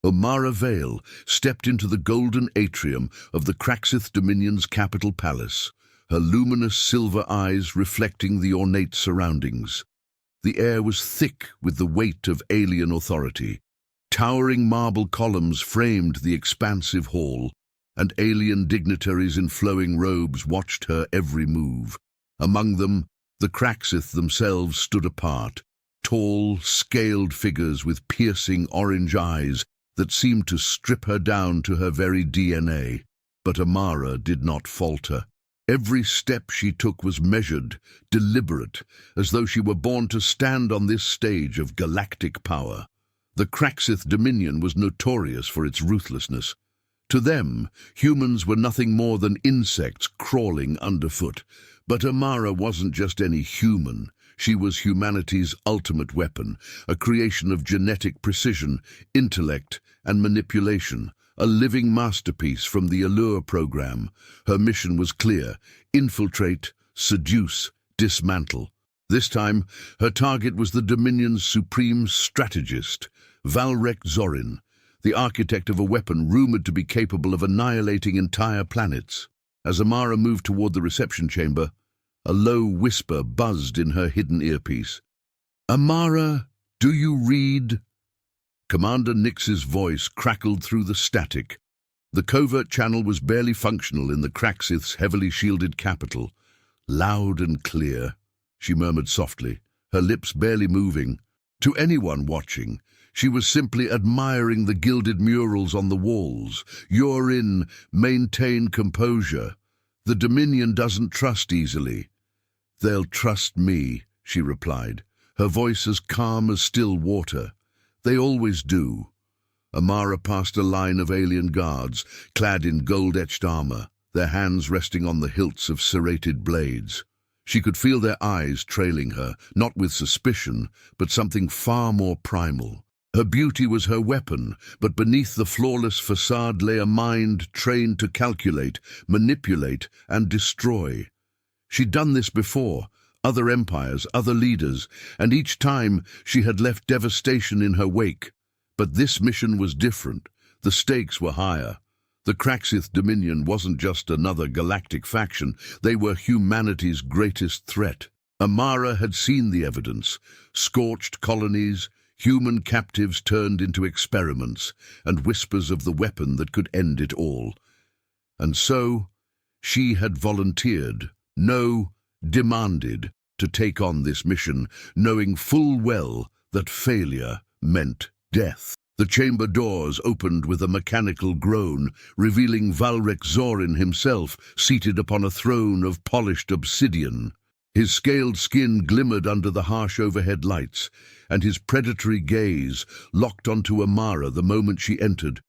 Omara Vale stepped into the golden atrium of the Kraxith Dominion's capital palace, her luminous silver eyes reflecting the ornate surroundings. The air was thick with the weight of alien authority. Towering marble columns framed the expansive hall, and alien dignitaries in flowing robes watched her every move. Among them, the Kraxith themselves stood apart, tall, scaled figures with piercing orange eyes that seemed to strip her down to her very DNA. But Amara did not falter. Every step she took was measured, deliberate, as though she were born to stand on this stage of galactic power. The Kraxith Dominion was notorious for its ruthlessness. To them, humans were nothing more than insects crawling underfoot. But Amara wasn't just any human. She was humanity's ultimate weapon, a creation of genetic precision, intellect, and manipulation, a living masterpiece from the Allure program. Her mission was clear: infiltrate, seduce, dismantle. This time, her target was the Dominion's supreme strategist, Valrek Zorin, the architect of a weapon rumored to be capable of annihilating entire planets. As Amara moved toward the reception chamber, a low whisper buzzed in her hidden earpiece. "Amara, do you read?" Commander Nix's voice crackled through the static. The covert channel was barely functional in the Kraxith's heavily shielded capital. "Loud and clear," she murmured softly, her lips barely moving. To anyone watching, she was simply admiring the gilded murals on the walls. "You're in. Maintain composure. The Dominion doesn't trust easily." "They'll trust me," she replied, her voice as calm as still water. "They always do." Amara passed a line of alien guards, clad in gold-etched armor, their hands resting on the hilts of serrated blades. She could feel their eyes trailing her, not with suspicion, but something far more primal. Her beauty was her weapon, but beneath the flawless facade lay a mind trained to calculate, manipulate, and destroy. She'd done this before, other empires, other leaders, and each time she had left devastation in her wake. But this mission was different. The stakes were higher. The Kraxith Dominion wasn't just another galactic faction, they were humanity's greatest threat. Amara had seen the evidence: scorched colonies, human captives turned into experiments, and whispers of the weapon that could end it all. And so, she had volunteered, demanded, to take on this mission, knowing full well that failure meant death. The chamber doors opened with a mechanical groan, revealing Valrek Zorin himself, seated upon a throne of polished obsidian. His scaled skin glimmered under the harsh overhead lights, and his predatory gaze locked onto Amara the moment she entered.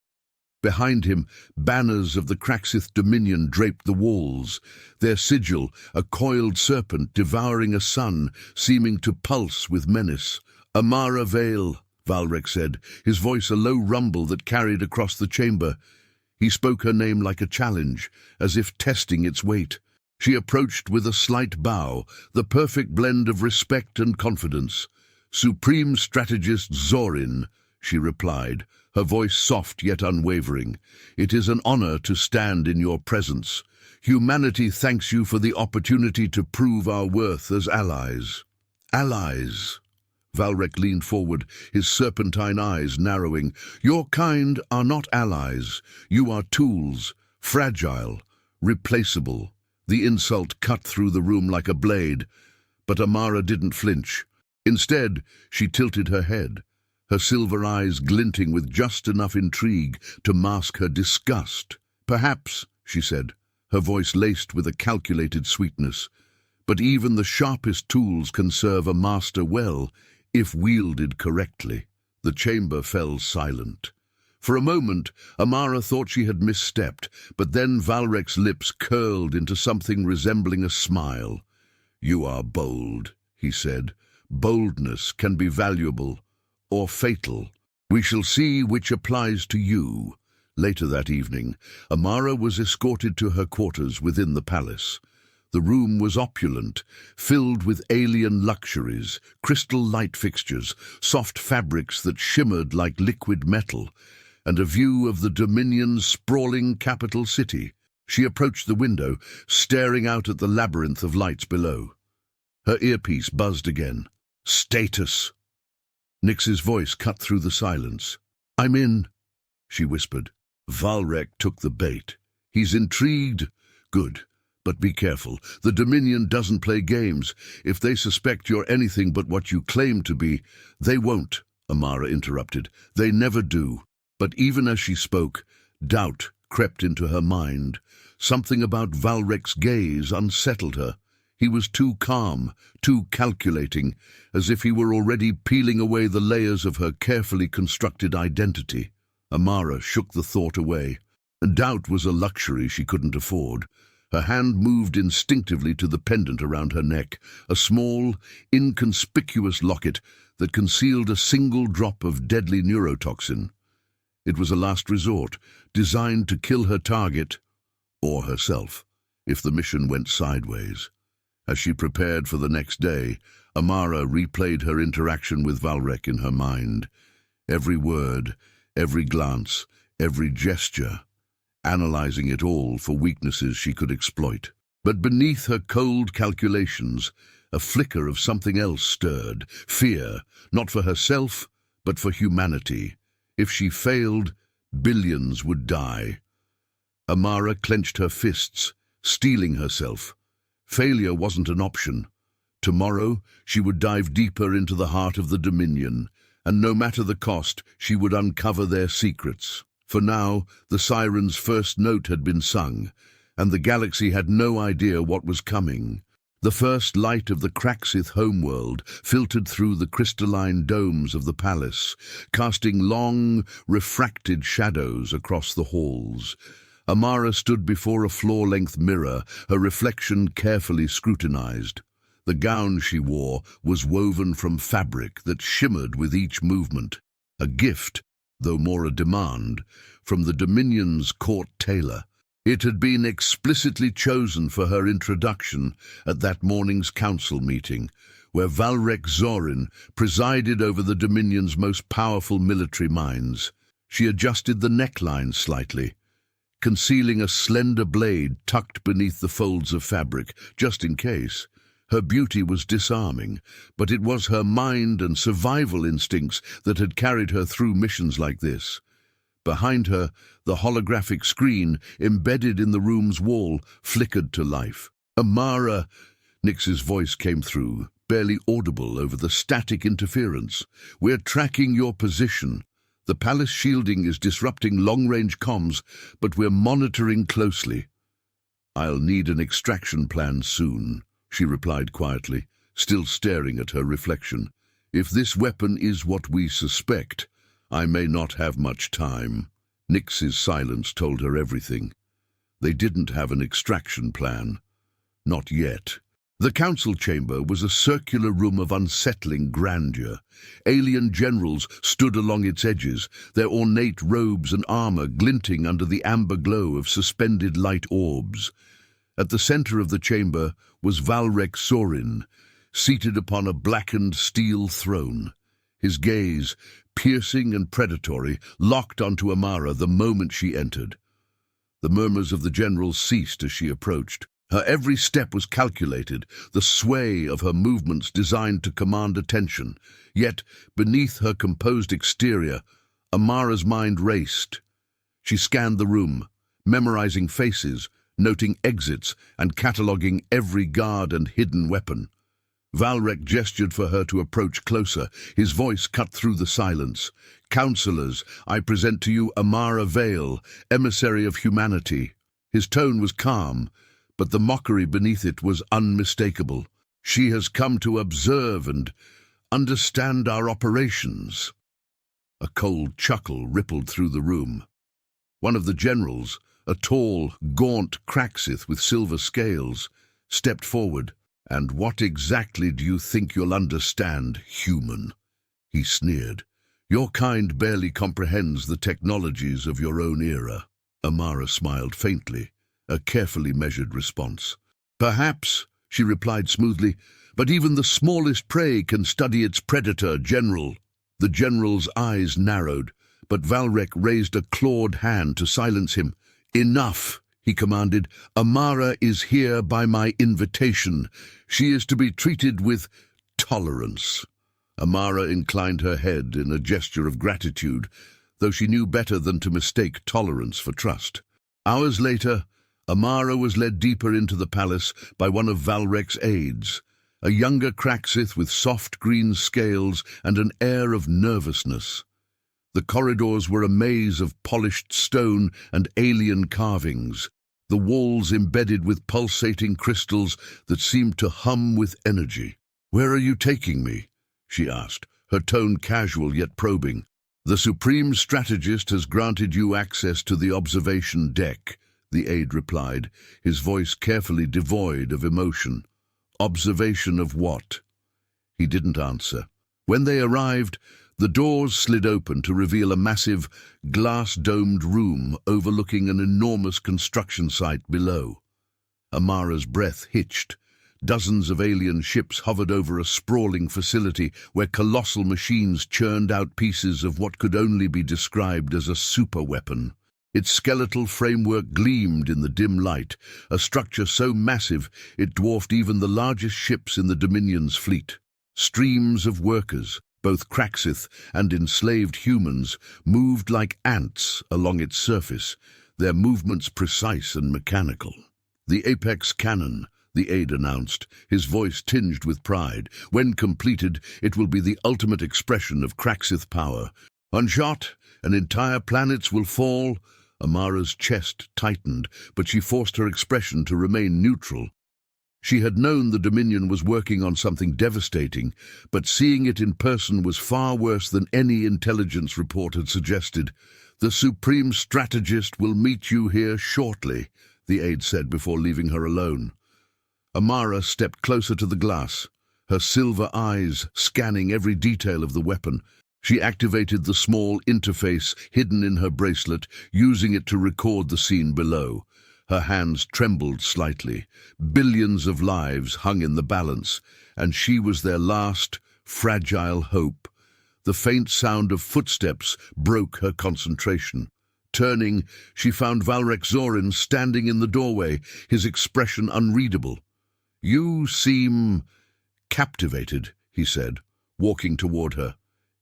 Behind him, banners of the Kraxith Dominion draped the walls, their sigil a coiled serpent devouring a sun, seeming to pulse with menace. "Amara Vale," Valrek said, his voice a low rumble that carried across the chamber. He spoke her name like a challenge, as if testing its weight. She approached with a slight bow, the perfect blend of respect and confidence. "Supreme Strategist Zorin," she replied, her voice soft yet unwavering. "It is an honor to stand in your presence. Humanity thanks you for the opportunity to prove our worth as allies." "Allies?" Valrek leaned forward, his serpentine eyes narrowing. "Your kind are not allies. You are tools, fragile, replaceable." The insult cut through the room like a blade, but Amara didn't flinch. Instead, she tilted her head, her silver eyes glinting with just enough intrigue to mask her disgust. "Perhaps," she said, her voice laced with a calculated sweetness, "but even the sharpest tools can serve a master well, if wielded correctly." The chamber fell silent. For a moment, Amara thought she had misstepped, but then Valrek's lips curled into something resembling a smile. "You are bold," he said. "Boldness can be valuable or fatal. We shall see which applies to you." Later that evening, Amara was escorted to her quarters within the palace. The room was opulent, filled with alien luxuries, crystal light fixtures, soft fabrics that shimmered like liquid metal, and a view of the Dominion's sprawling capital city. She approached the window, staring out at the labyrinth of lights below. Her earpiece buzzed again. "Status!" Nix's voice cut through the silence. "I'm in," she whispered. Valrek took the bait. "He's intrigued." "Good. But be careful. The Dominion doesn't play games. If they suspect you're anything but what you claim to be—" "They won't," Amara interrupted. "They never do." But even as she spoke, doubt crept into her mind. Something about Valrek's gaze unsettled her. He was too calm, too calculating, as if he were already peeling away the layers of her carefully constructed identity. Amara shook the thought away. Doubt was a luxury she couldn't afford. Her hand moved instinctively to the pendant around her neck, a small, inconspicuous locket that concealed a single drop of deadly neurotoxin. It was a last resort, designed to kill her target, or herself, if the mission went sideways. As she prepared for the next day, Amara replayed her interaction with Valrek in her mind. Every word, every glance, every gesture, analyzing it all for weaknesses she could exploit. But beneath her cold calculations, a flicker of something else stirred. Fear, not for herself, but for humanity. If she failed, billions would die. Amara clenched her fists, steeling herself. Failure wasn't an option. Tomorrow, she would dive deeper into the heart of the Dominion, and no matter the cost, she would uncover their secrets. For now, the siren's first note had been sung, and the galaxy had no idea what was coming. The first light of the Craxith homeworld filtered through the crystalline domes of the palace, casting long, refracted shadows across the halls. Amara stood before a floor-length mirror, her reflection carefully scrutinized. The gown she wore was woven from fabric that shimmered with each movement, a gift, though more a demand, from the Dominion's court tailor. It had been explicitly chosen for her introduction at that morning's council meeting, where Valrek Zorin presided over the Dominion's most powerful military minds. She adjusted the neckline slightly, concealing a slender blade tucked beneath the folds of fabric, just in case. Her beauty was disarming, but it was her mind and survival instincts that had carried her through missions like this. Behind her, the holographic screen, embedded in the room's wall, flickered to life. "Amara," Nix's voice came through, barely audible over the static interference. "We're tracking your position. The palace shielding is disrupting long-range comms, but we're monitoring closely." "I'll need an extraction plan soon," she replied quietly, still staring at her reflection. "If this weapon is what we suspect, I may not have much time." Nix's silence told her everything. They didn't have an extraction plan. Not yet. The council chamber was a circular room of unsettling grandeur. Alien generals stood along its edges, their ornate robes and armor glinting under the amber glow of suspended light orbs. At the center of the chamber was Valrek Zorin, seated upon a blackened steel throne. His gaze, piercing and predatory, locked onto Amara the moment she entered. The murmurs of the generals ceased as she approached. Her every step was calculated, the sway of her movements designed to command attention. Yet, beneath her composed exterior, Amara's mind raced. She scanned the room, memorizing faces, noting exits, and cataloging every guard and hidden weapon. Valrek gestured for her to approach closer. His voice cut through the silence. "Counselors, I present to you Amara Vale, emissary of humanity." His tone was calm, but the mockery beneath it was unmistakable. "She has come to observe and understand our operations." A cold chuckle rippled through the room. One of the generals, a tall, gaunt Craxith with silver scales, stepped forward. "And what exactly do you think you'll understand, human?" he sneered. "Your kind barely comprehends the technologies of your own era." Amara smiled faintly, a carefully measured response. "Perhaps," she replied smoothly, "but even the smallest prey can study its predator, General." The general's eyes narrowed, but Valrek raised a clawed hand to silence him. "Enough," he commanded. "Amara is here by my invitation. She is to be treated with tolerance." Amara inclined her head in a gesture of gratitude, though she knew better than to mistake tolerance for trust. Hours later, Amara was led deeper into the palace by one of Valrek's aides, a younger Craxith with soft green scales and an air of nervousness. The corridors were a maze of polished stone and alien carvings, the walls embedded with pulsating crystals that seemed to hum with energy. "Where are you taking me?" she asked, her tone casual yet probing. "The Supreme Strategist has granted you access to the observation deck," the aide replied, his voice carefully devoid of emotion. "Observation of what?" He didn't answer. When they arrived, the doors slid open to reveal a massive, glass-domed room overlooking an enormous construction site below. Amara's breath hitched. Dozens of alien ships hovered over a sprawling facility where colossal machines churned out pieces of what could only be described as a superweapon. Its skeletal framework gleamed in the dim light, a structure so massive it dwarfed even the largest ships in the Dominion's fleet. Streams of workers, both Craxith and enslaved humans, moved like ants along its surface, their movements precise and mechanical. "The apex cannon," the aide announced, his voice tinged with pride. "When completed, it will be the ultimate expression of Craxith power. Unshot, and entire planets will fall." Amara's chest tightened, but she forced her expression to remain neutral. She had known the Dominion was working on something devastating, but seeing it in person was far worse than any intelligence report had suggested. "The Supreme Strategist will meet you here shortly," the aide said before leaving her alone. Amara stepped closer to the glass, her silver eyes scanning every detail of the weapon. She activated the small interface hidden in her bracelet, using it to record the scene below. Her hands trembled slightly. Billions of lives hung in the balance, and she was their last, fragile hope. The faint sound of footsteps broke her concentration. Turning, she found Valrek Zorin standing in the doorway, his expression unreadable. "You seem captivated," he said, walking toward her.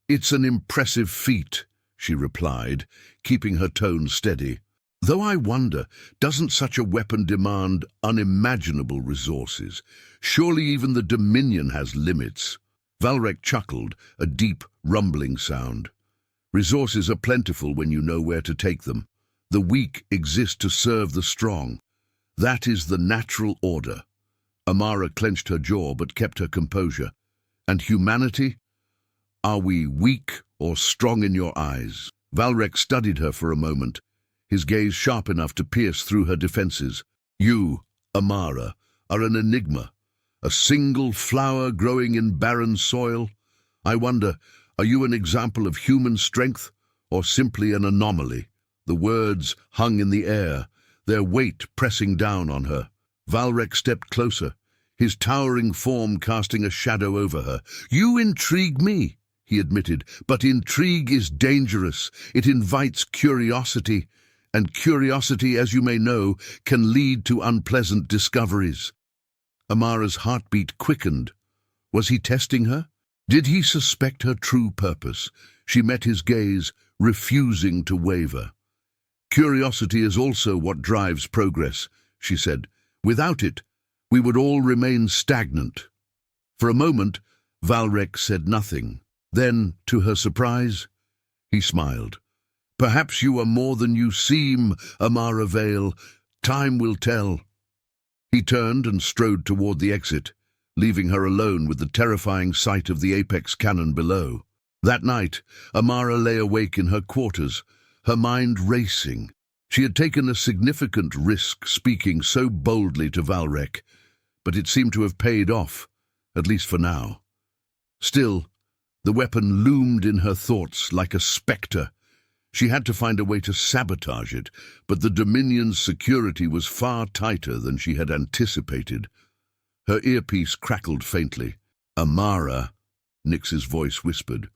"It's an impressive feat," she replied, keeping her tone steady. "Though I wonder, doesn't such a weapon demand unimaginable resources? Surely even the Dominion has limits." Valrek chuckled, a deep, rumbling sound. "Resources are plentiful when you know where to take them. The weak exist to serve the strong. That is the natural order." Amara clenched her jaw but kept her composure. "And humanity? Are we weak or strong in your eyes?" Valrek studied her for a moment, his gaze sharp enough to pierce through her defenses. "You, Amara, are an enigma, a single flower growing in barren soil. I wonder, are you an example of human strength or simply an anomaly?" The words hung in the air, their weight pressing down on her. Valrek stepped closer, his towering form casting a shadow over her. "You intrigue me," he admitted, "but intrigue is dangerous. It invites curiosity, and curiosity, as you may know, can lead to unpleasant discoveries." Amara's heartbeat quickened. Was he testing her? Did he suspect her true purpose? She met his gaze, refusing to waver. "Curiosity is also what drives progress," she said. "Without it, we would all remain stagnant." For a moment, Valrek said nothing. Then, to her surprise, he smiled. "Perhaps you are more than you seem, Amara Vale. Time will tell." He turned and strode toward the exit, leaving her alone with the terrifying sight of the apex cannon below. That night, Amara lay awake in her quarters, her mind racing. She had taken a significant risk speaking so boldly to Valrek, but it seemed to have paid off, at least for now. Still, the weapon loomed in her thoughts like a spectre. She had to find a way to sabotage it, but the Dominion's security was far tighter than she had anticipated. Her earpiece crackled faintly. "Amara," Nix's voice whispered,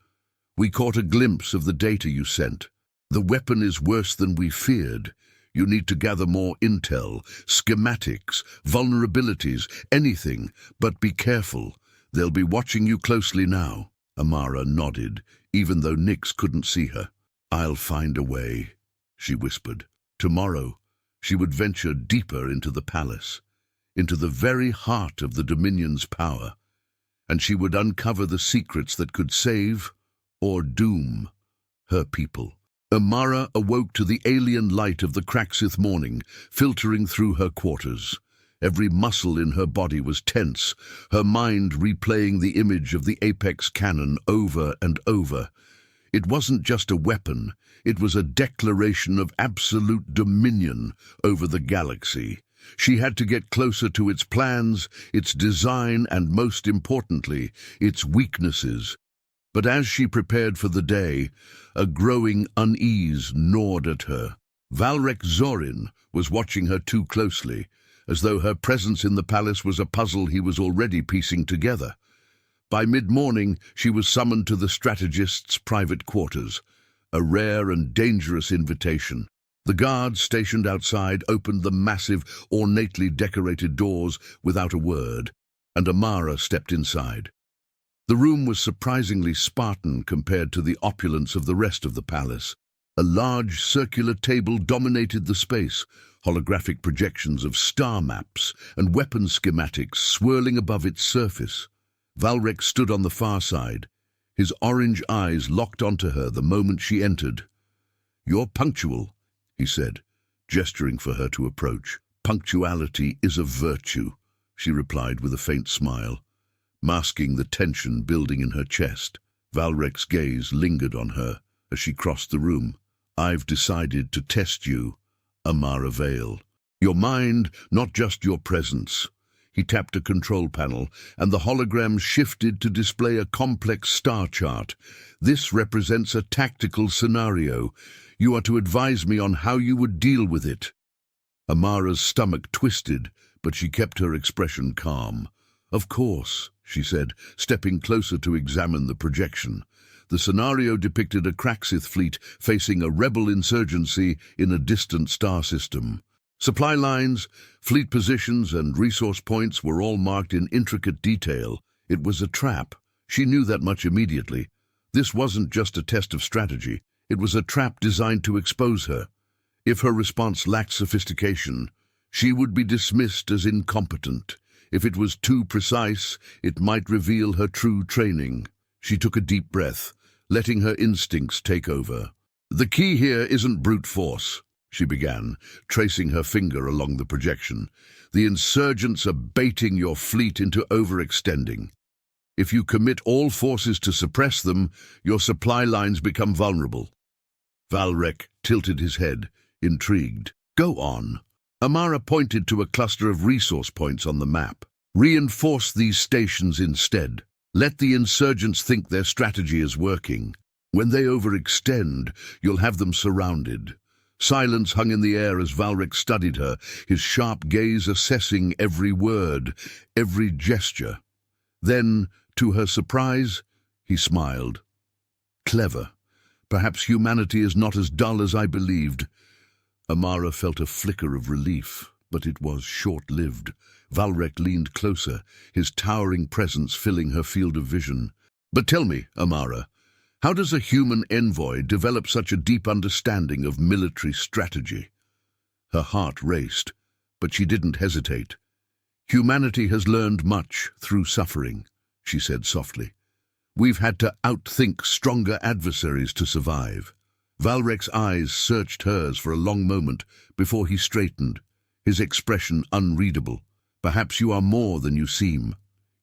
"we caught a glimpse of the data you sent. The weapon is worse than we feared. You need to gather more intel, schematics, vulnerabilities, anything, but be careful. They'll be watching you closely now." Amara nodded, even though Nyx couldn't see her. "I'll find a way," she whispered. Tomorrow, she would venture deeper into the palace, into the very heart of the Dominion's power, and she would uncover the secrets that could save or doom her people. Amara awoke to the alien light of the Craxith morning, filtering through her quarters. Every muscle in her body was tense, her mind replaying the image of the Apex cannon over and over. It wasn't just a weapon, it was a declaration of absolute dominion over the galaxy. She had to get closer to its plans, its design, and most importantly, its weaknesses. But as she prepared for the day, a growing unease gnawed at her. Valrek Zorin was watching her too closely, as though her presence in the palace was a puzzle he was already piecing together. By mid-morning, she was summoned to the strategist's private quarters, a rare and dangerous invitation. The guards stationed outside opened the massive, ornately decorated doors without a word, and Amara stepped inside. The room was surprisingly Spartan compared to the opulence of the rest of the palace. A large circular table dominated the space, holographic projections of star maps and weapon schematics swirling above its surface. Valrek stood on the far side, his orange eyes locked onto her the moment she entered. "You're punctual," he said, gesturing for her to approach. "Punctuality is a virtue," she replied with a faint smile, masking the tension building in her chest. Valrek's gaze lingered on her as she crossed the room. "I've decided to test you, Amara Vale. Your mind, not just your presence." He tapped a control panel, and the hologram shifted to display a complex star chart. "This represents a tactical scenario. You are to advise me on how you would deal with it." Amara's stomach twisted, but she kept her expression calm. "Of course," she said, stepping closer to examine the projection. The scenario depicted a Craxith fleet facing a rebel insurgency in a distant star system. Supply lines, fleet positions, and resource points were all marked in intricate detail. It was a trap. She knew that much immediately. This wasn't just a test of strategy. It was a trap designed to expose her. If her response lacked sophistication, she would be dismissed as incompetent. If it was too precise, it might reveal her true training. She took a deep breath, letting her instincts take over. "The key here isn't brute force," she began, tracing her finger along the projection. "The insurgents are baiting your fleet into overextending. If you commit all forces to suppress them, your supply lines become vulnerable." Valrek tilted his head, intrigued. "Go on." Amara pointed to a cluster of resource points on the map. "Reinforce these stations instead. Let the insurgents think their strategy is working. When they overextend, you'll have them surrounded." Silence hung in the air as Valrek studied her, his sharp gaze assessing every word, every gesture. Then, to her surprise, he smiled. "Clever. Perhaps humanity is not as dull as I believed." Amara felt a flicker of relief, but it was short-lived. Valrek leaned closer, his towering presence filling her field of vision. "But tell me, Amara, how does a human envoy develop such a deep understanding of military strategy?" Her heart raced, but she didn't hesitate. "Humanity has learned much through suffering," she said softly. "We've had to outthink stronger adversaries to survive." Valrek's eyes searched hers for a long moment before he straightened, his expression unreadable. "Perhaps you are more than you seem,"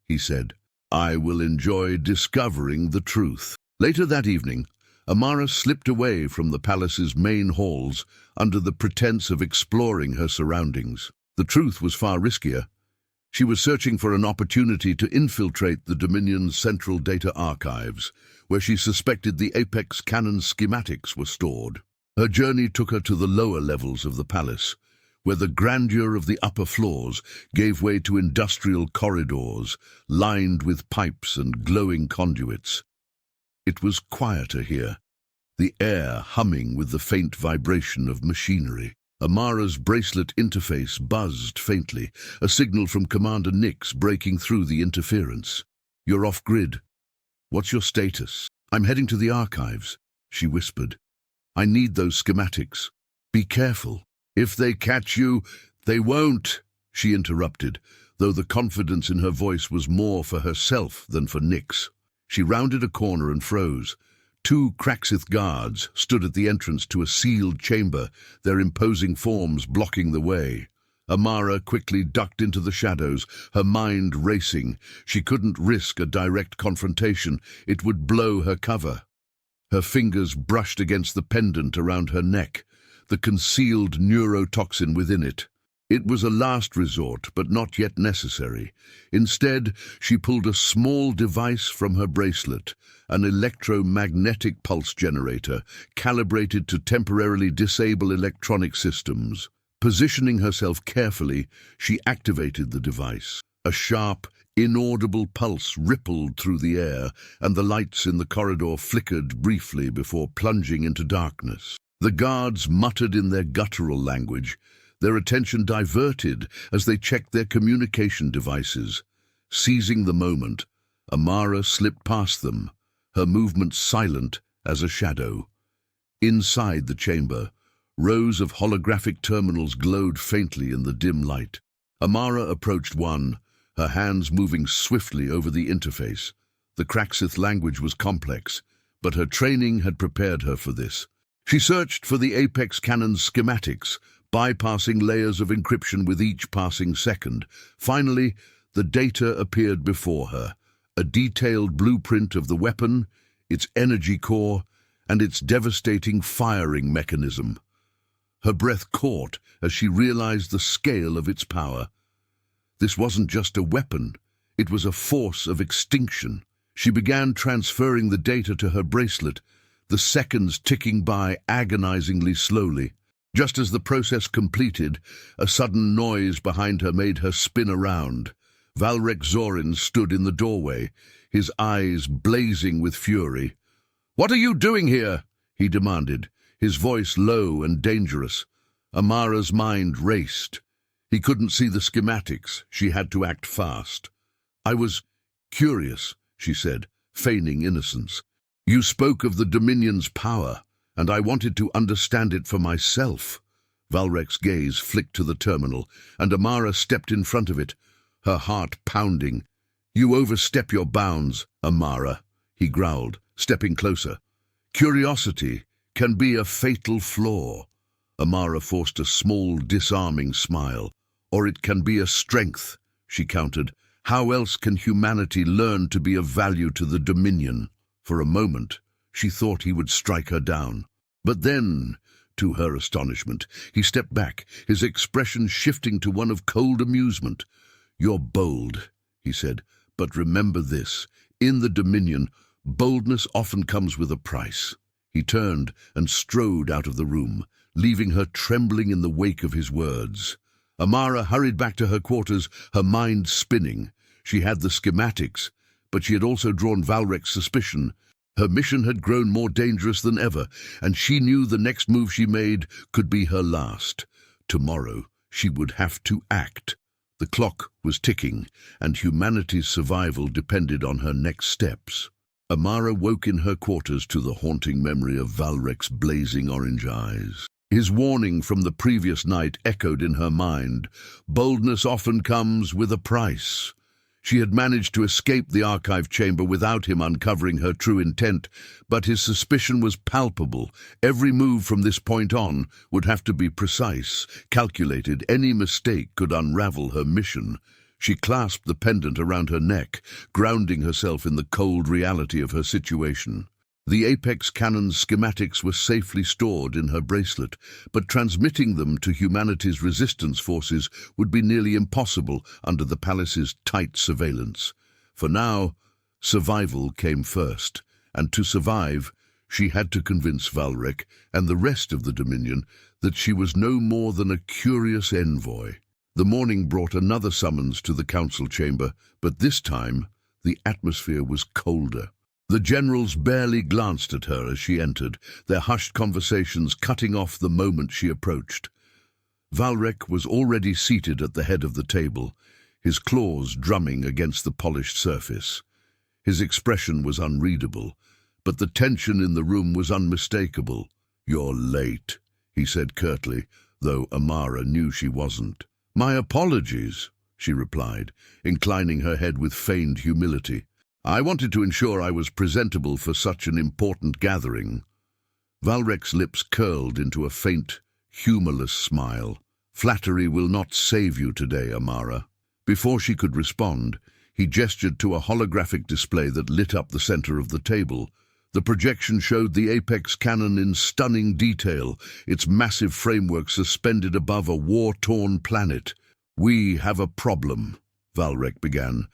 he said. "I will enjoy discovering the truth." Later that evening, Amara slipped away from the palace's main halls under the pretense of exploring her surroundings. The truth was far riskier. She was searching for an opportunity to infiltrate the Dominion's central data archives, where she suspected the Apex cannon schematics were stored. Her journey took her to the lower levels of the palace, where the grandeur of the upper floors gave way to industrial corridors lined with pipes and glowing conduits. It was quieter here, the air humming with the faint vibration of machinery. Amara's bracelet interface buzzed faintly, a signal from Commander Nix breaking through the interference. "You're off-grid. What's your status?" "I'm heading to the archives," she whispered. "I need those schematics. Be careful. If they catch you, they won't," she interrupted, though the confidence in her voice was more for herself than for Nix. She rounded a corner and froze. Two Kraxith guards stood at the entrance to a sealed chamber, their imposing forms blocking the way. Amara quickly ducked into the shadows, her mind racing. She couldn't risk a direct confrontation. It would blow her cover. Her fingers brushed against the pendant around her neck, the concealed neurotoxin within it. It was a last resort, but not yet necessary. Instead, she pulled a small device from her bracelet, an electromagnetic pulse generator, calibrated to temporarily disable electronic systems. Positioning herself carefully, she activated the device. A sharp, inaudible pulse rippled through the air, and the lights in the corridor flickered briefly before plunging into darkness. The guards muttered in their guttural language, their attention diverted as they checked their communication devices. Seizing the moment, Amara slipped past them, her movements silent as a shadow. Inside the chamber, rows of holographic terminals glowed faintly in the dim light. Amara approached one, her hands moving swiftly over the interface. The Kraxith language was complex, but her training had prepared her for this. She searched for the Apex Cannon's schematics, bypassing layers of encryption with each passing second. Finally, the data appeared before her, a detailed blueprint of the weapon, its energy core, and its devastating firing mechanism. Her breath caught as she realized the scale of its power. This wasn't just a weapon, it was a force of extinction. She began transferring the data to her bracelet, the seconds ticking by agonizingly slowly. Just as the process completed, a sudden noise behind her made her spin around. Valrex Zorin stood in the doorway, his eyes blazing with fury. "What are you doing here?" he demanded, his voice low and dangerous. Amara's mind raced. He couldn't see the schematics. She had to act fast. "I was curious," she said, feigning innocence. "You spoke of the Dominion's power, and I wanted to understand it for myself." Valrek's gaze flicked to the terminal, and Amara stepped in front of it, her heart pounding. "You overstep your bounds, Amara," he growled, stepping closer. "Curiosity can be a fatal flaw." Amara forced a small, disarming smile. "Or it can be a strength," she countered. "How else can humanity learn to be of value to the Dominion?" For a moment, she thought he would strike her down. But then, to her astonishment, he stepped back, his expression shifting to one of cold amusement. "You're bold," he said, "but remember this. In the Dominion, boldness often comes with a price." He turned and strode out of the room, leaving her trembling in the wake of his words. Amara hurried back to her quarters, her mind spinning. She had the schematics, but she had also drawn Valrek's suspicion. Her mission had grown more dangerous than ever, and she knew the next move she made could be her last. Tomorrow, she would have to act. The clock was ticking, and humanity's survival depended on her next steps. Amara woke in her quarters to the haunting memory of Valrek's blazing orange eyes. His warning from the previous night echoed in her mind. Boldness often comes with a price. She had managed to escape the archive chamber without him uncovering her true intent, but his suspicion was palpable. Every move from this point on would have to be precise, calculated. Any mistake could unravel her mission. She clasped the pendant around her neck, grounding herself in the cold reality of her situation. The Apex Cannon's schematics were safely stored in her bracelet, but transmitting them to humanity's resistance forces would be nearly impossible under the palace's tight surveillance. For now, survival came first, and to survive, she had to convince Valrek and the rest of the Dominion that she was no more than a curious envoy. The morning brought another summons to the council chamber, but this time the atmosphere was colder. The generals barely glanced at her as she entered, their hushed conversations cutting off the moment she approached. Valrek was already seated at the head of the table, his claws drumming against the polished surface. His expression was unreadable, but the tension in the room was unmistakable. "You're late," he said curtly, though Amara knew she wasn't. "My apologies," she replied, inclining her head with feigned humility. "I wanted to ensure I was presentable for such an important gathering." Valrek's lips curled into a faint, humorless smile. "Flattery will not save you today, Amara." Before she could respond, he gestured to a holographic display that lit up the center of the table. The projection showed the apex cannon in stunning detail, its massive framework suspended above a war-torn planet. "We have a problem," Valrek began,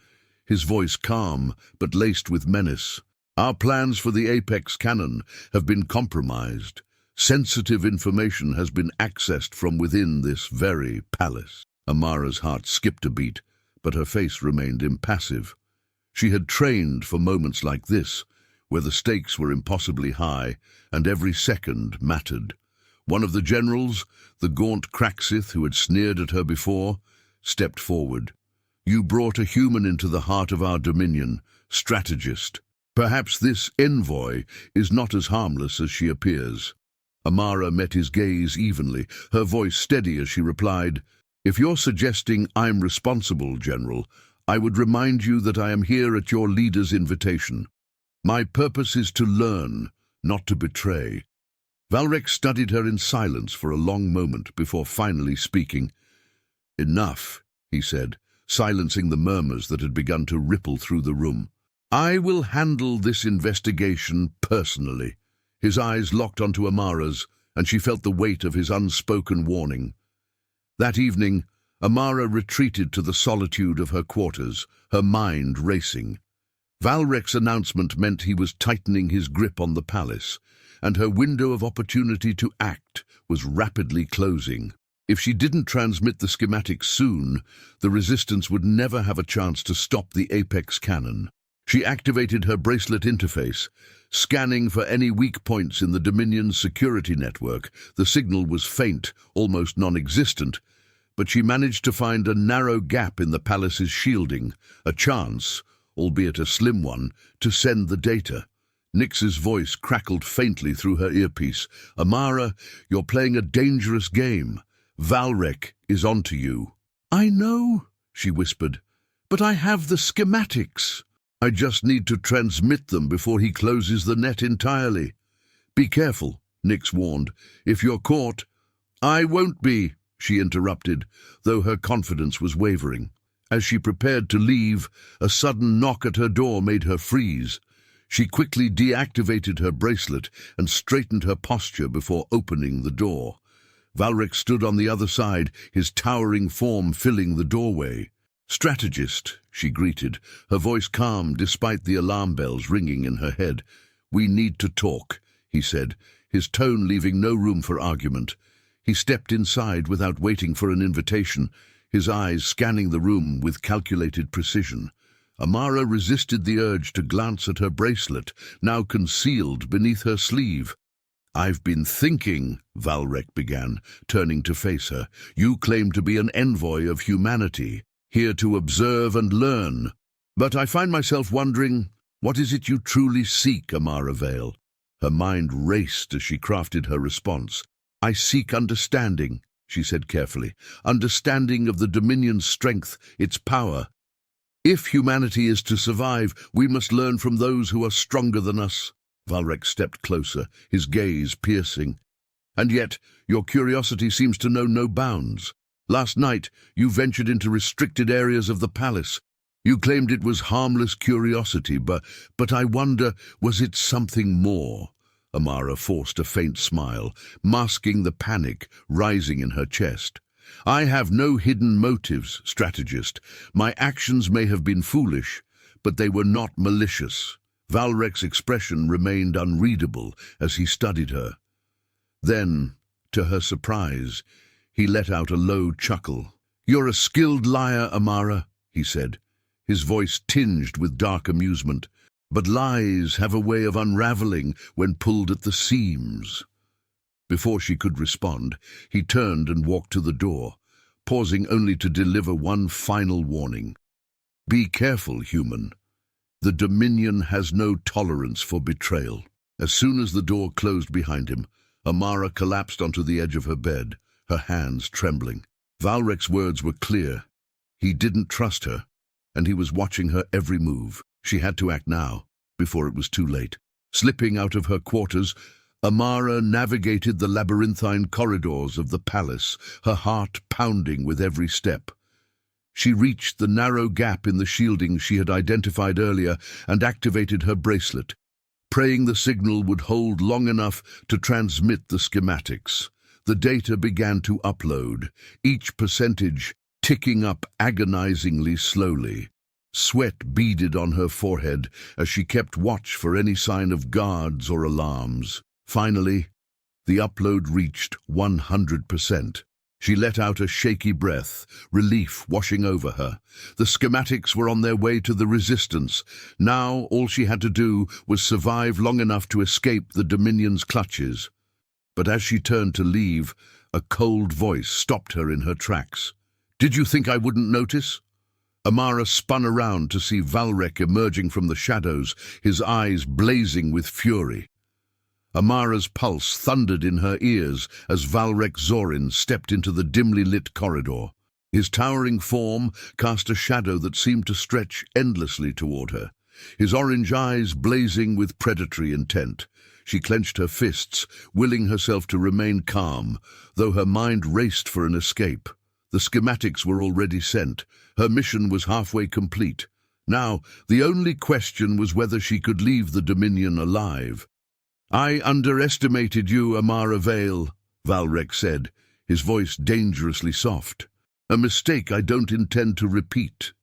his voice calm but laced with menace. "Our plans for the apex cannon have been compromised. Sensitive information has been accessed from within this very palace." Amara's heart skipped a beat, but her face remained impassive. She had trained for moments like this, where the stakes were impossibly high and every second mattered. One of the generals, the gaunt Craxith who had sneered at her before, stepped forward. "You brought a human into the heart of our dominion, strategist. Perhaps this envoy is not as harmless as she appears." Amara met his gaze evenly, her voice steady as she replied, "If you're suggesting I'm responsible, General, I would remind you that I am here at your leader's invitation. My purpose is to learn, not to betray." Valrek studied her in silence for a long moment before finally speaking. "Enough," he said, silencing the murmurs that had begun to ripple through the room. "I will handle this investigation personally." His eyes locked onto Amara's, and she felt the weight of his unspoken warning. That evening, Amara retreated to the solitude of her quarters, her mind racing. Valrek's announcement meant he was tightening his grip on the palace, and her window of opportunity to act was rapidly closing. If she didn't transmit the schematics soon, the Resistance would never have a chance to stop the apex cannon. She activated her bracelet interface, scanning for any weak points in the Dominion's security network. The signal was faint, almost non-existent, but she managed to find a narrow gap in the palace's shielding, a chance, albeit a slim one, to send the data. Nyx's voice crackled faintly through her earpiece. "Amara, you're playing a dangerous game. Valrek is onto you." "I know," she whispered, "but I have the schematics." "I just need to transmit them before he closes the net entirely." "Be careful," Nyx warned. "If you're caught—" "I won't be," she interrupted, though her confidence was wavering. As she prepared to leave, a sudden knock at her door made her freeze. She quickly deactivated her bracelet and straightened her posture before opening the door. Valrek stood on the other side, his towering form filling the doorway. "Strategist," she greeted, her voice calm despite the alarm bells ringing in her head. "We need to talk," he said, his tone leaving no room for argument. He stepped inside without waiting for an invitation, his eyes scanning the room with calculated precision. Amara resisted the urge to glance at her bracelet, now concealed beneath her sleeve. "I've been thinking," Valrek began, turning to face her. "You claim to be an envoy of humanity, here to observe and learn. But I find myself wondering, what is it you truly seek, Amara Vale?" Her mind raced as she crafted her response. "I seek understanding," she said carefully, "understanding of the Dominion's strength, its power. If humanity is to survive, we must learn from those who are stronger than us." Valrek stepped closer, his gaze piercing. "And yet, your curiosity seems to know no bounds. Last night, you ventured into restricted areas of the palace. You claimed it was harmless curiosity, but I wonder, was it something more?" Amara forced a faint smile, masking the panic rising in her chest. "I have no hidden motives, strategist. My actions may have been foolish, but they were not malicious." Valrek's expression remained unreadable as he studied her. Then, to her surprise, he let out a low chuckle. "You're a skilled liar, Amara," he said, his voice tinged with dark amusement. But lies have a way of unraveling when pulled at the seams. Before she could respond, he turned and walked to the door, pausing only to deliver one final warning. Be careful, human. The Dominion has no tolerance for betrayal. As soon as the door closed behind him, Amara collapsed onto the edge of her bed, her hands trembling. Valrek's words were clear. He didn't trust her, and he was watching her every move. She had to act now, before it was too late. Slipping out of her quarters, Amara navigated the labyrinthine corridors of the palace, her heart pounding with every step. She reached the narrow gap in the shielding she had identified earlier and activated her bracelet, praying the signal would hold long enough to transmit the schematics. The data began to upload, each percentage ticking up agonizingly slowly. Sweat beaded on her forehead as she kept watch for any sign of guards or alarms. Finally, the upload reached 100%. She let out a shaky breath, relief washing over her. The schematics were on their way to the Resistance. Now all she had to do was survive long enough to escape the Dominion's clutches. But as she turned to leave, a cold voice stopped her in her tracks. "Did you think I wouldn't notice?" Amara spun around to see Valrek emerging from the shadows, his eyes blazing with fury. Amara's pulse thundered in her ears as Valrek Zorin stepped into the dimly lit corridor. His towering form cast a shadow that seemed to stretch endlessly toward her, his orange eyes blazing with predatory intent. She clenched her fists, willing herself to remain calm, though her mind raced for an escape. The schematics were already sent. Her mission was halfway complete. Now, the only question was whether she could leave the Dominion alive. "I underestimated you, Amara Vale," Valrek said, his voice dangerously soft. "A mistake I don't intend to repeat."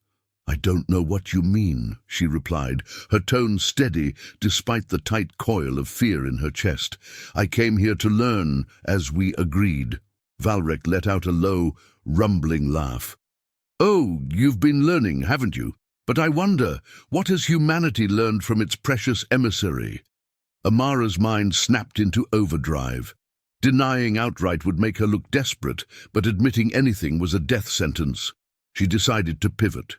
"I don't know what you mean," she replied, her tone steady despite the tight coil of fear in her chest. "I came here to learn, as we agreed." Valrek let out a low, rumbling laugh. "Oh, you've been learning, haven't you? But I wonder, what has humanity learned from its precious emissary?" Amara's mind snapped into overdrive. Denying outright would make her look desperate, but admitting anything was a death sentence. She decided to pivot.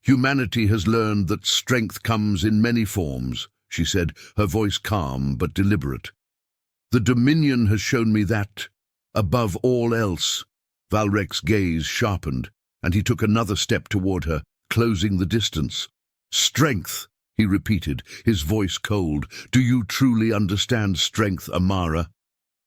"Humanity has learned that strength comes in many forms," she said, her voice calm but deliberate. "The Dominion has shown me that, above all else." Valrek's gaze sharpened, and he took another step toward her, closing the distance. "Strength," he repeated, his voice cold. "Do you truly understand strength, Amara?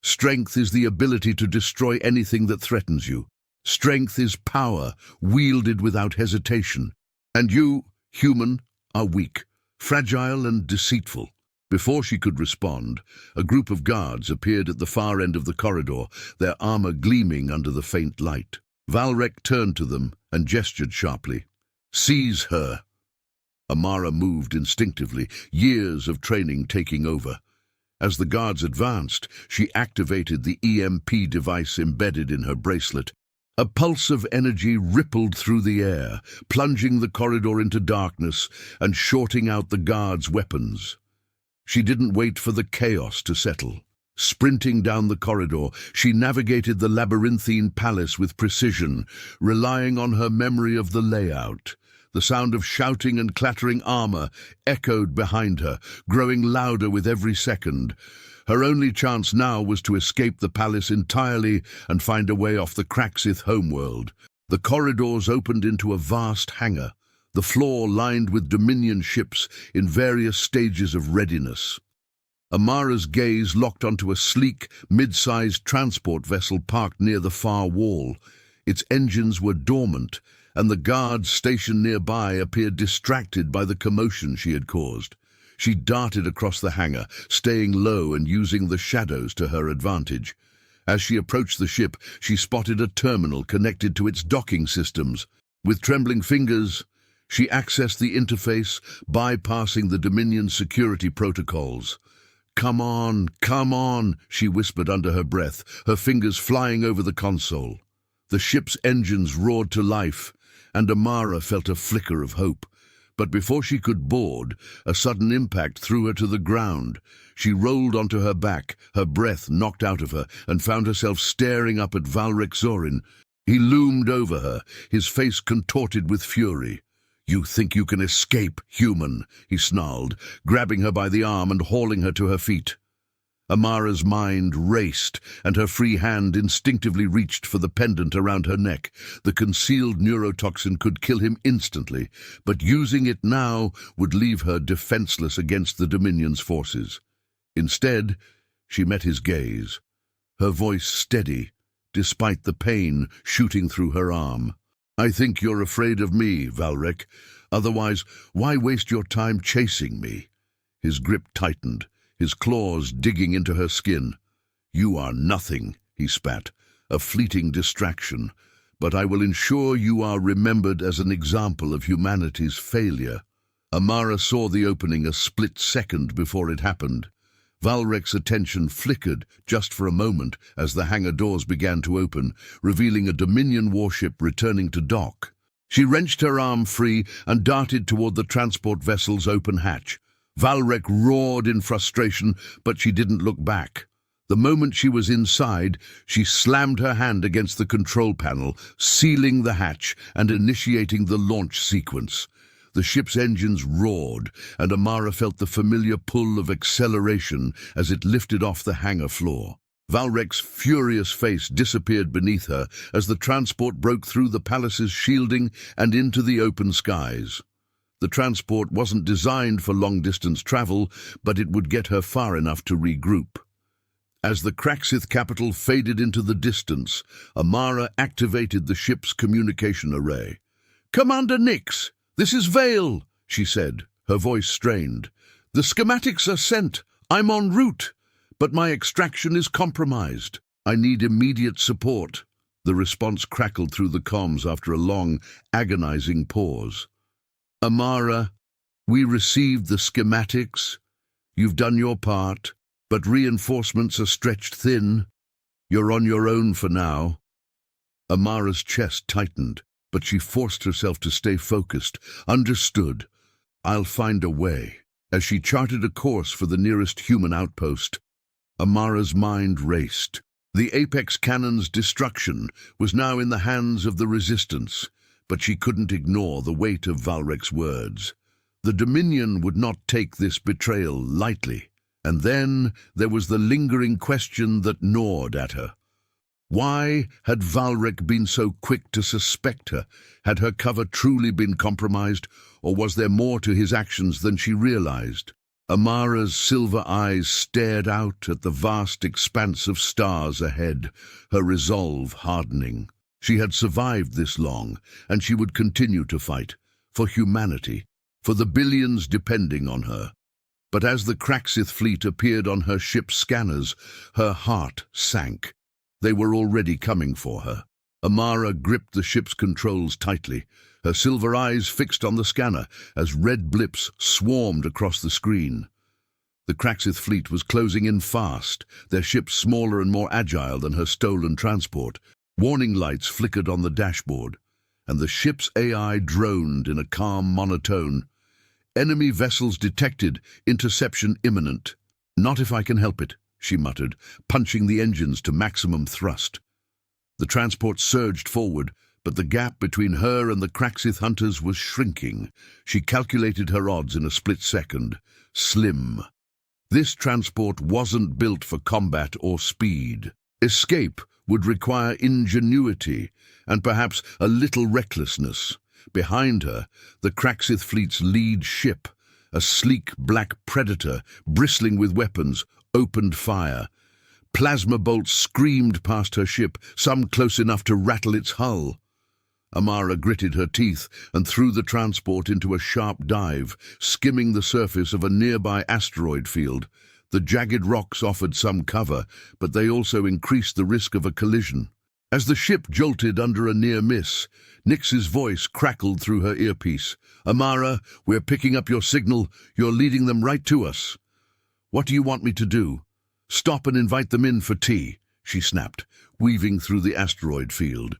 Strength is the ability to destroy anything that threatens you. Strength is power, wielded without hesitation. And you, human, are weak, fragile and deceitful." Before she could respond, a group of guards appeared at the far end of the corridor, their armor gleaming under the faint light. Valrek turned to them and gestured sharply. "Seize her." Amara moved instinctively, years of training taking over. As the guards advanced, she activated the EMP device embedded in her bracelet. A pulse of energy rippled through the air, plunging the corridor into darkness and shorting out the guards' weapons. She didn't wait for the chaos to settle. Sprinting down the corridor, she navigated the labyrinthine palace with precision, relying on her memory of the layout. The sound of shouting and clattering armor echoed behind her, growing louder with every second. Her only chance now was to escape the palace entirely and find a way off the Craxith homeworld. The corridors opened into a vast hangar, the floor lined with Dominion ships in various stages of readiness. Amara's gaze locked onto a sleek, mid-sized transport vessel parked near the far wall. Its engines were dormant, and the guards stationed nearby appeared distracted by the commotion she had caused. She darted across the hangar, staying low and using the shadows to her advantage. As she approached the ship, she spotted a terminal connected to its docking systems. With trembling fingers, she accessed the interface, bypassing the Dominion security protocols. Come on," she whispered under her breath, her fingers flying over the console. The ship's engines roared to life, and Amara felt a flicker of hope. But before she could board, a sudden impact threw her to the ground. She rolled onto her back, her breath knocked out of her, and found herself staring up at Valrek Zorin. He loomed over her, his face contorted with fury. "You think you can escape, human?" he snarled, grabbing her by the arm and hauling her to her feet. Amara's mind raced, and her free hand instinctively reached for the pendant around her neck. The concealed neurotoxin could kill him instantly, but using it now would leave her defenseless against the Dominion's forces. Instead, she met his gaze, her voice steady, despite the pain shooting through her arm. "I think you're afraid of me, Valrek. Otherwise, why waste your time chasing me?" His grip tightened, his claws digging into her skin. "You are nothing," he spat, "a fleeting distraction, but I will ensure you are remembered as an example of humanity's failure." Amara saw the opening a split second before it happened. Valrek's attention flickered just for a moment as the hangar doors began to open, revealing a Dominion warship returning to dock. She wrenched her arm free and darted toward the transport vessel's open hatch. Valrek roared in frustration, but she didn't look back. The moment she was inside, she slammed her hand against the control panel, sealing the hatch and initiating the launch sequence. The ship's engines roared, and Amara felt the familiar pull of acceleration as it lifted off the hangar floor. Valrek's furious face disappeared beneath her as the transport broke through the palace's shielding and into the open skies. The transport wasn't designed for long-distance travel, but it would get her far enough to regroup. As the Kraxith capital faded into the distance, Amara activated the ship's communication array. "Commander Nix, this is Vale," she said, her voice strained. "The schematics are sent. I'm en route, but my extraction is compromised. I need immediate support." The response crackled through the comms after a long, agonizing pause. "Amara, we received the schematics. You've done your part, but reinforcements are stretched thin. You're on your own for now." Amara's chest tightened, but she forced herself to stay focused. "Understood. I'll find a way." As she charted a course for the nearest human outpost, Amara's mind raced. The Apex Cannon's destruction was now in the hands of the Resistance, but she couldn't ignore the weight of Valrek's words. The Dominion would not take this betrayal lightly. And then there was the lingering question that gnawed at her. Why had Valrek been so quick to suspect her? Had her cover truly been compromised, or was there more to his actions than she realized? Amara's silver eyes stared out at the vast expanse of stars ahead, her resolve hardening. She had survived this long, and she would continue to fight, for humanity, for the billions depending on her. But as the Kraxith fleet appeared on her ship's scanners, her heart sank. They were already coming for her. Amara gripped the ship's controls tightly, her silver eyes fixed on the scanner as red blips swarmed across the screen. The Kraxith fleet was closing in fast, their ships smaller and more agile than her stolen transport. Warning lights flickered on the dashboard, and the ship's AI droned in a calm monotone. "Enemy vessels detected, interception imminent." "Not if I can help it," she muttered, punching the engines to maximum thrust. The transport surged forward, but the gap between her and the Kraxith hunters was shrinking. She calculated her odds in a split second. Slim. This transport wasn't built for combat or speed. Escape would require ingenuity and perhaps a little recklessness. Behind her, the Kraxith fleet's lead ship, a sleek black predator bristling with weapons, opened fire. Plasma bolts screamed past her ship, some close enough to rattle its hull. Amara gritted her teeth and threw the transport into a sharp dive, skimming the surface of a nearby asteroid field. The jagged rocks offered some cover, but they also increased the risk of a collision. As the ship jolted under a near miss, Nix's voice crackled through her earpiece. "Amara, we're picking up your signal. You're leading them right to us." "What do you want me to do?" "Stop and invite them in for tea," she snapped, weaving through the asteroid field.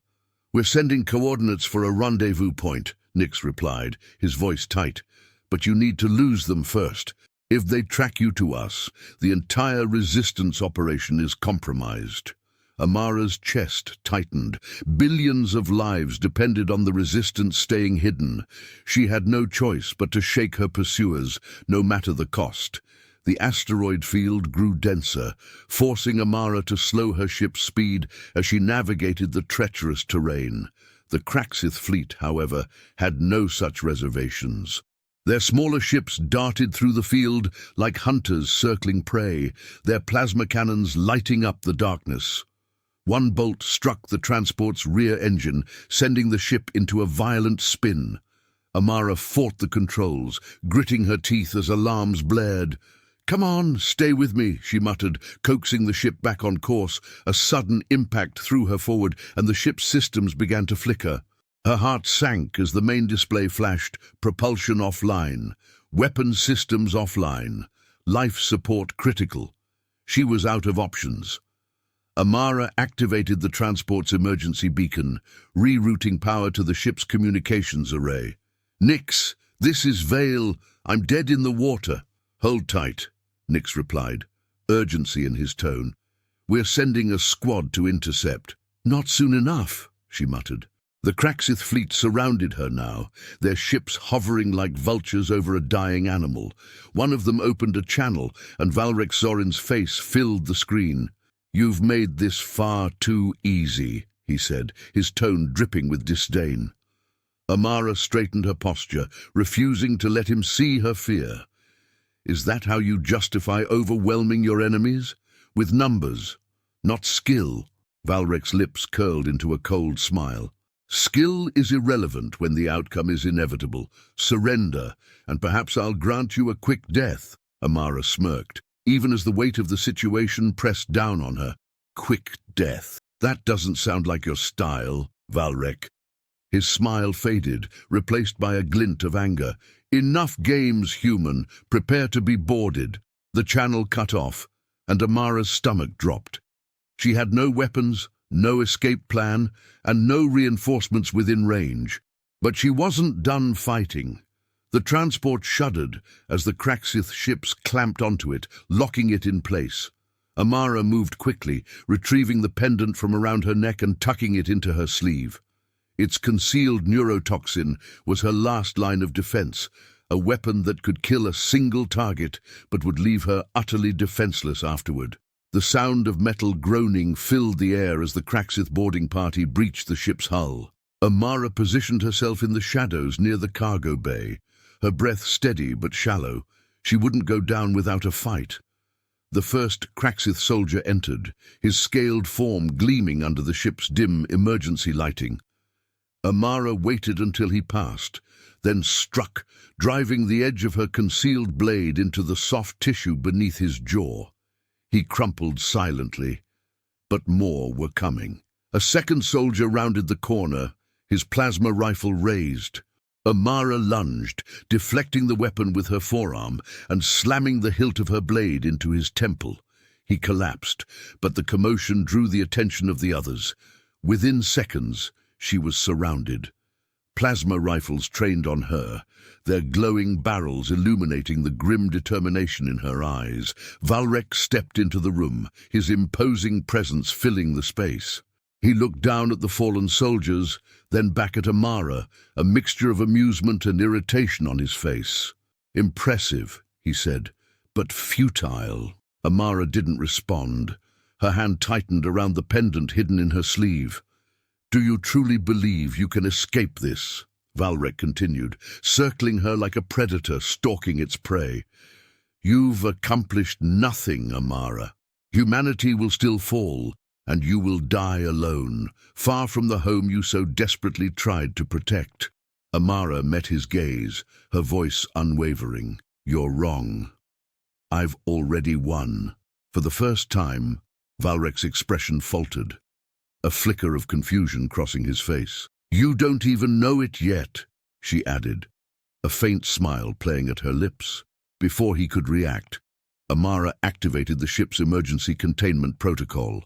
"We're sending coordinates for a rendezvous point. Nix replied, his voice tight. "But you need to lose them first. If they track you to us, the entire resistance operation is compromised." Amara's chest tightened. Billions of lives depended on the resistance staying hidden. She had no choice but to shake her pursuers, no matter the cost. The asteroid field grew denser, forcing Amara to slow her ship's speed as she navigated the treacherous terrain. The Kraxith fleet, however, had no such reservations. Their smaller ships darted through the field like hunters circling prey, their plasma cannons lighting up the darkness. One bolt struck the transport's rear engine, sending the ship into a violent spin. Amara fought the controls, gritting her teeth as alarms blared. "Come on, stay with me," she muttered, coaxing the ship back on course. A sudden impact threw her forward, and the ship's systems began to flicker. Her heart sank as the main display flashed, propulsion offline, weapon systems offline, life support critical. She was out of options. Amara activated the transport's emergency beacon, rerouting power to the ship's communications array. "Nix, this is Vale. I'm dead in the water." "Hold tight," Nix replied, urgency in his tone. "We're sending a squad to intercept." "Not soon enough," she muttered. The Kraxith fleet surrounded her now, their ships hovering like vultures over a dying animal. One of them opened a channel, and Valrex Zorin's face filled the screen. "You've made this far too easy," he said, his tone dripping with disdain. Amara straightened her posture, refusing to let him see her fear. "Is that how you justify overwhelming your enemies? With numbers, not skill?" Valrek's lips curled into a cold smile. "Skill is irrelevant when the outcome is inevitable. Surrender, and perhaps I'll grant you a quick death." Amara smirked, even as the weight of the situation pressed down on her. "Quick death? That doesn't sound like your style, Valrek." His smile faded, replaced by a glint of anger. "Enough games, human. Prepare to be boarded." The channel cut off, and Amara's stomach dropped. She had no weapons, no escape plan, and no reinforcements within range. But she wasn't done fighting. The transport shuddered as the Kraxith ships clamped onto it, locking it in place. Amara moved quickly, retrieving the pendant from around her neck and tucking it into her sleeve. Its concealed neurotoxin was her last line of defense, a weapon that could kill a single target but would leave her utterly defenseless afterward. The sound of metal groaning filled the air as the Kraxith boarding party breached the ship's hull. Amara positioned herself in the shadows near the cargo bay, her breath steady but shallow. She wouldn't go down without a fight. The first Kraxith soldier entered, his scaled form gleaming under the ship's dim emergency lighting. Amara waited until he passed, then struck, driving the edge of her concealed blade into the soft tissue beneath his jaw. He crumpled silently, but more were coming. A second soldier rounded the corner, his plasma rifle raised. Amara lunged, deflecting the weapon with her forearm and slamming the hilt of her blade into his temple. He collapsed, but the commotion drew the attention of the others. Within seconds, she was surrounded. Plasma rifles trained on her, their glowing barrels illuminating the grim determination in her eyes. Valrek stepped into the room, his imposing presence filling the space. He looked down at the fallen soldiers, then back at Amara, a mixture of amusement and irritation on his face. "Impressive," he said, "but futile." Amara didn't respond. Her hand tightened around the pendant hidden in her sleeve. "Do you truly believe you can escape this?" Valrek continued, circling her like a predator stalking its prey. "You've accomplished nothing, Amara. Humanity will still fall, and you will die alone, far from the home you so desperately tried to protect." Amara met his gaze, her voice unwavering. "You're wrong. I've already won." For the first time, Valrek's expression faltered, a flicker of confusion crossing his face. "You don't even know it yet," she added, a faint smile playing at her lips. Before he could react, Amara activated the ship's emergency containment protocol,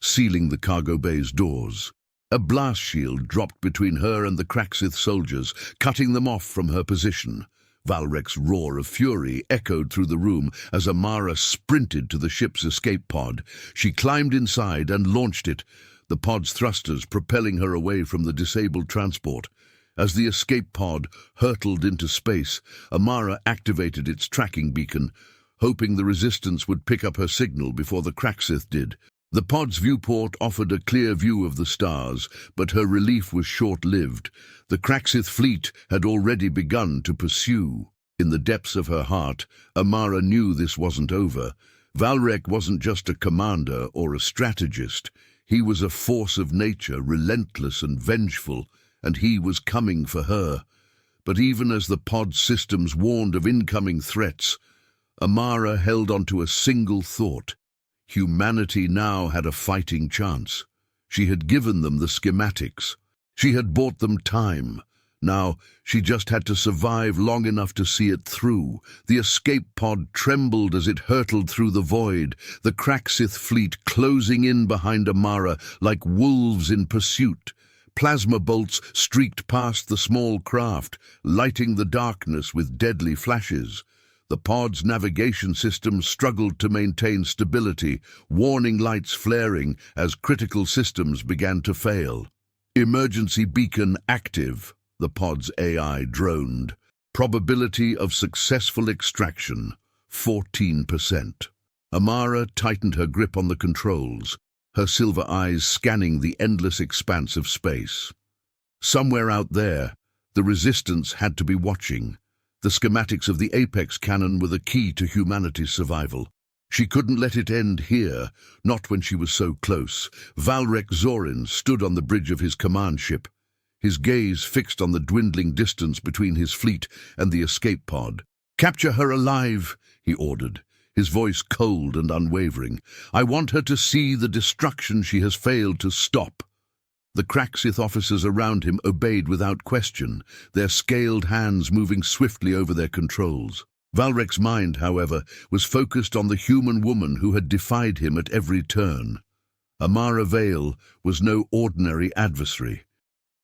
sealing the cargo bay's doors. A blast shield dropped between her and the Kraxith soldiers, cutting them off from her position. Valrek's roar of fury echoed through the room as Amara sprinted to the ship's escape pod. She climbed inside and launched it, the pod's thrusters propelling her away from the disabled transport. As the escape pod hurtled into space, Amara activated its tracking beacon, hoping the resistance would pick up her signal before the Kraxith did. The pod's viewport offered a clear view of the stars, but her relief was short-lived. The Kraxith fleet had already begun to pursue. In the depths of her heart, Amara knew this wasn't over. Valrek wasn't just a commander or a strategist. He was a force of nature, relentless and vengeful, and he was coming for her. But even as the pod systems warned of incoming threats, Amara held onto a single thought. Humanity now had a fighting chance. She had given them the schematics. She had bought them time. Now, she just had to survive long enough to see it through. The escape pod trembled as it hurtled through the void, the Kraxith fleet closing in behind Amara like wolves in pursuit. Plasma bolts streaked past the small craft, lighting the darkness with deadly flashes. The pod's navigation system struggled to maintain stability, warning lights flaring as critical systems began to fail. Emergency beacon active, the pod's AI droned. Probability of successful extraction, 14%. Amara tightened her grip on the controls, her silver eyes scanning the endless expanse of space. Somewhere out there, the Resistance had to be watching. The schematics of the Apex cannon were the key to humanity's survival. She couldn't let it end here, not when she was so close. Valrek Zorin stood on the bridge of his command ship, his gaze fixed on the dwindling distance between his fleet and the escape pod. "Capture her alive," he ordered, his voice cold and unwavering. "I want her to see the destruction she has failed to stop." The Kraxith officers around him obeyed without question, their scaled hands moving swiftly over their controls. Valrek's mind, however, was focused on the human woman who had defied him at every turn. Amara Vale was no ordinary adversary.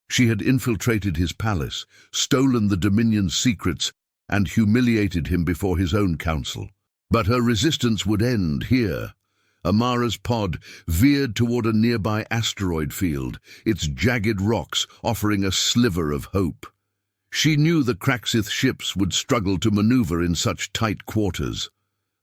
She had infiltrated his palace, stolen the Dominion's secrets, and humiliated him before his own council. But her resistance would end here. Amara's pod veered toward a nearby asteroid field, its jagged rocks offering a sliver of hope. She knew the Kraxith ships would struggle to maneuver in such tight quarters.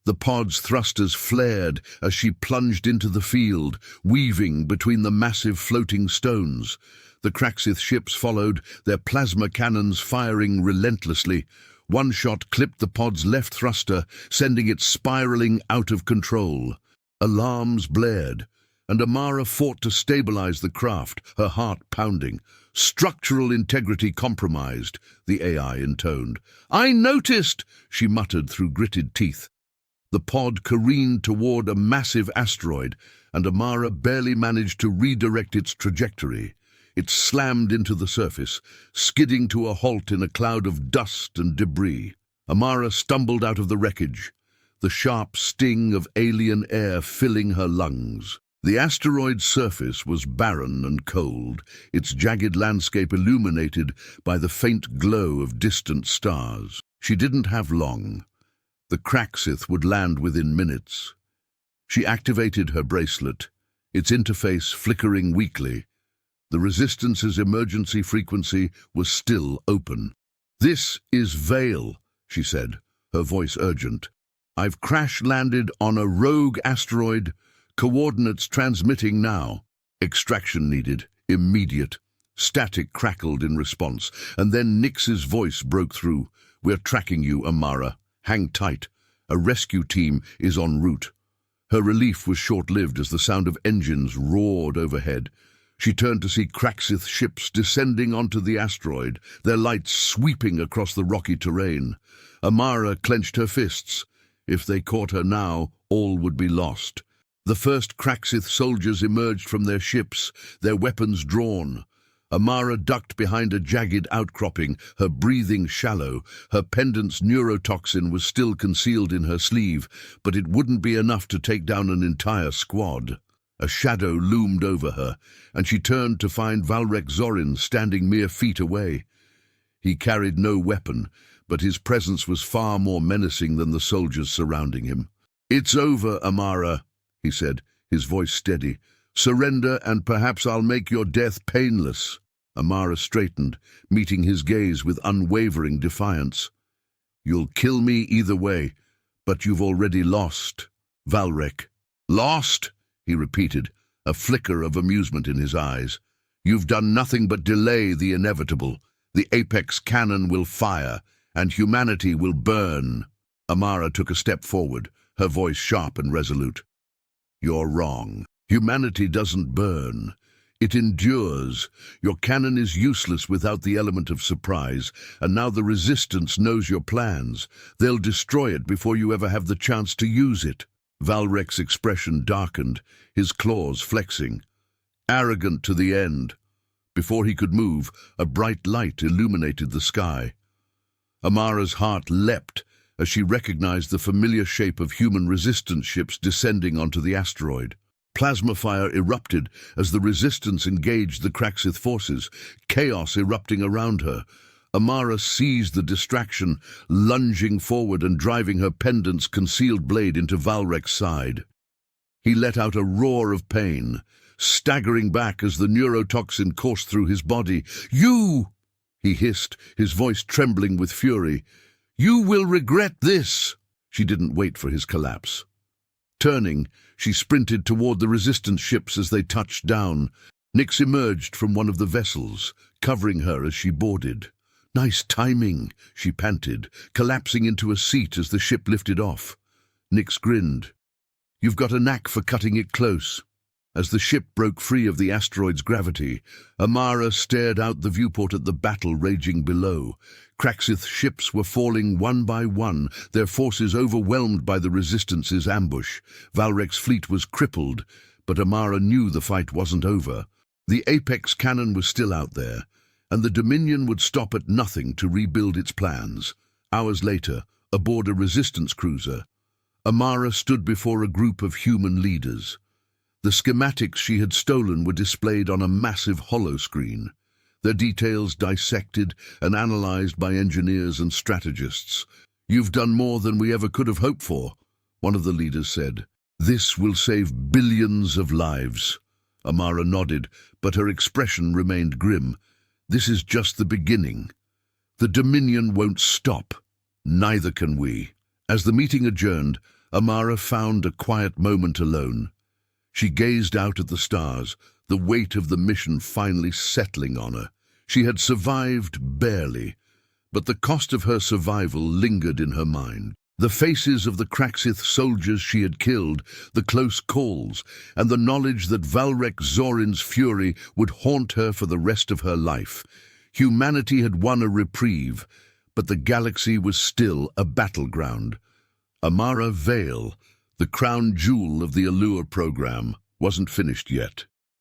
The pod's thrusters flared as she plunged into the field, weaving between the massive floating stones. The Kraxith ships followed, their plasma cannons firing relentlessly. One shot clipped the pod's left thruster, sending it spiraling out of control. Alarms blared, and Amara fought to stabilize the craft, her heart pounding. "Structural integrity compromised," the AI intoned. "I noticed," she muttered through gritted teeth. The pod careened toward a massive asteroid, and Amara barely managed to redirect its trajectory. It slammed into the surface, skidding to a halt in a cloud of dust and debris. Amara stumbled out of the wreckage, the sharp sting of alien air filling her lungs. The asteroid's surface was barren and cold, its jagged landscape illuminated by the faint glow of distant stars. She didn't have long. The Kraxith would land within minutes. She activated her bracelet, its interface flickering weakly. The Resistance's emergency frequency was still open. "This is Vale," she said, her voice urgent. "I've crash-landed on a rogue asteroid. Coordinates transmitting now. Extraction needed. Immediate." Static crackled in response, and then Nix's voice broke through. "We're tracking you, Amara. Hang tight. A rescue team is en route." Her relief was short-lived as the sound of engines roared overhead. She turned to see Kraxith ships descending onto the asteroid, their lights sweeping across the rocky terrain. Amara clenched her fists. If they caught her now, all would be lost. The first Kraxith soldiers emerged from their ships, their weapons drawn. Amara ducked behind a jagged outcropping, her breathing shallow. Her pendant's neurotoxin was still concealed in her sleeve, but it wouldn't be enough to take down an entire squad. A shadow loomed over her, and she turned to find Valrek Zorin standing mere feet away. He carried no weapon, but his presence was far more menacing than the soldiers surrounding him. "It's over, Amara," he said, his voice steady. "Surrender, and perhaps I'll make your death painless." Amara straightened, meeting his gaze with unwavering defiance. "You'll kill me either way, but you've already lost, Valrek." "Lost?" he repeated, a flicker of amusement in his eyes. "You've done nothing but delay the inevitable. The apex cannon will fire, and humanity will burn." Amara took a step forward, her voice sharp and resolute. "You're wrong. Humanity doesn't burn. It endures. Your cannon is useless without the element of surprise, and now the Resistance knows your plans. They'll destroy it before you ever have the chance to use it." Valrek's expression darkened, his claws flexing. "Arrogant to the end." Before he could move, a bright light illuminated the sky. Amara's heart leapt as she recognized the familiar shape of human resistance ships descending onto the asteroid. Plasma fire erupted as the Resistance engaged the Kraxith forces, chaos erupting around her. Amara seized the distraction, lunging forward and driving her pendant's concealed blade into Valrek's side. He let out a roar of pain, staggering back as the neurotoxin coursed through his body. "You!" he hissed, his voice trembling with fury. "You will regret this!" She didn't wait for his collapse. Turning, she sprinted toward the Resistance ships as they touched down. Nyx emerged from one of the vessels, covering her as she boarded. "Nice timing," she panted, collapsing into a seat as the ship lifted off. Nyx grinned. "You've got a knack for cutting it close." As the ship broke free of the asteroid's gravity, Amara stared out the viewport at the battle raging below. Kraxith ships were falling one by one, their forces overwhelmed by the Resistance's ambush. Valrek's fleet was crippled, but Amara knew the fight wasn't over. The apex cannon was still out there, and the Dominion would stop at nothing to rebuild its plans. Hours later, aboard a Resistance cruiser, Amara stood before a group of human leaders. The schematics she had stolen were displayed on a massive holoscreen, their details dissected and analyzed by engineers and strategists. "You've done more than we ever could have hoped for," one of the leaders said. "This will save billions of lives." Amara nodded, but her expression remained grim. "This is just the beginning. The Dominion won't stop. Neither can we." As the meeting adjourned, Amara found a quiet moment alone. She gazed out at the stars, the weight of the mission finally settling on her. She had survived barely, but the cost of her survival lingered in her mind. The faces of the Kraxith soldiers she had killed, the close calls, and the knowledge that Valrek Zorin's fury would haunt her for the rest of her life. Humanity had won a reprieve, but the galaxy was still a battleground. Amara Vale, the crown jewel of the Allure program, wasn't finished yet.